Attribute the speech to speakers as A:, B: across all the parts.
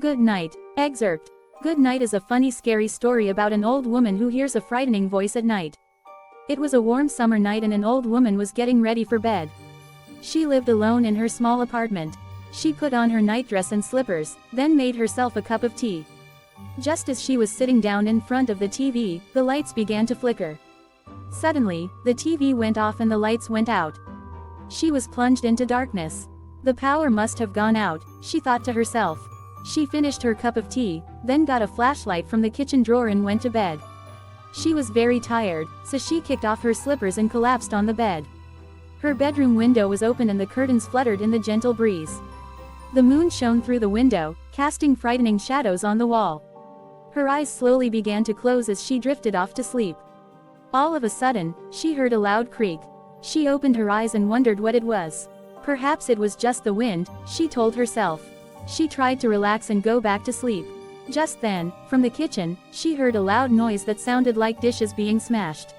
A: Good night. Excerpt. Good Night is a funny scary story about an old woman who hears a frightening voice at night. It was a warm summer night and an old woman was getting ready for bed. She lived alone in her small apartment. She put on her nightdress and slippers, then made herself a cup of tea. Just as she was sitting down in front of the TV, the lights began to flicker. Suddenly, the TV went off and the lights went out. She was plunged into darkness. The power must have gone out, she thought to herself. She finished her cup of tea, then got a flashlight from the kitchen drawer and went to bed. She was very tired, so she kicked off her slippers and collapsed on the bed. Her bedroom window was open and the curtains fluttered in the gentle breeze. The moon shone through the window, casting frightening shadows on the wall. Her eyes slowly began to close as she drifted off to sleep. All of a sudden, she heard a loud creak. She opened her eyes and wondered what it was. Perhaps it was just the wind, she told herself. She tried to relax and go back to sleep. Just then, from the kitchen, she heard a loud noise that sounded like dishes being smashed.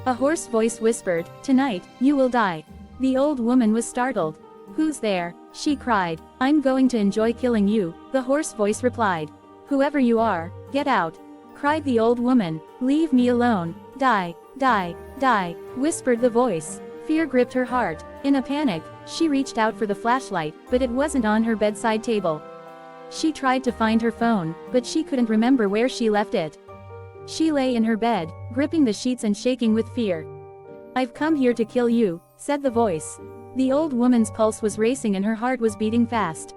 A: A hoarse voice whispered, "Tonight, you will die." The old woman was startled. "Who's there?" she cried. "I'm going to enjoy killing you," the hoarse voice replied. "Whoever you are, get out," cried the old woman. "Leave me alone." "Die, die, die," whispered the voice. Fear gripped her heart. In a panic, she reached out for the flashlight, but it wasn't on her bedside table. She tried to find her phone, but she couldn't remember where she left it. She lay in her bed, gripping the sheets and shaking with fear. "I've come here to kill you," said the voice. The old woman's pulse was racing and her heart was beating fast.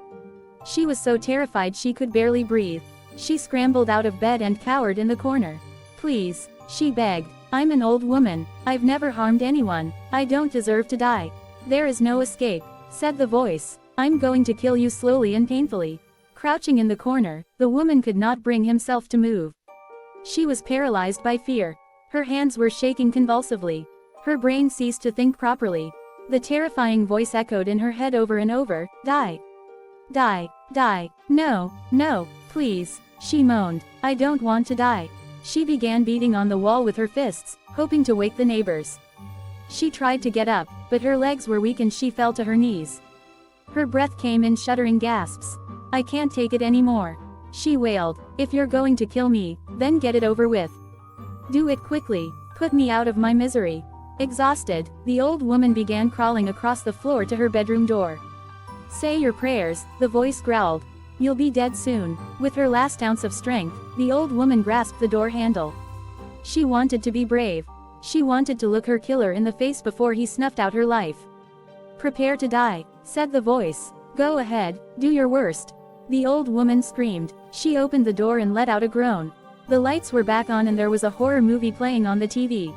A: She was so terrified she could barely breathe. She scrambled out of bed and cowered in the corner. "Please," she begged. "I'm an old woman. I've never harmed anyone. I don't deserve to die." "There is no escape," said the voice. "I'm going to kill you slowly and painfully." Crouching in the corner, the woman could not bring himself to move. She was paralyzed by fear. Her hands were shaking convulsively. Her brain ceased to think properly. The terrifying voice echoed in her head over and over, "Die. Die, die, no, no, please," she moaned. "I don't want to die." She began beating on the wall with her fists, hoping to wake the neighbors. She tried to get up, but her legs were weak and she fell to her knees. Her breath came in shuddering gasps. "I can't take it anymore," she wailed. "If you're going to kill me, then get it over with. Do it quickly. Put me out of my misery." Exhausted, the old woman began crawling across the floor to her bedroom door. "Say your prayers," the voice growled. "You'll be dead soon." With her last ounce of strength, the old woman grasped the door handle. She wanted to be brave. She wanted to look her killer in the face before he snuffed out her life. "Prepare to die," said the voice. "Go ahead, do your worst," the old woman screamed. She opened the door and let out a groan. The lights were back on and there was a horror movie playing on the TV.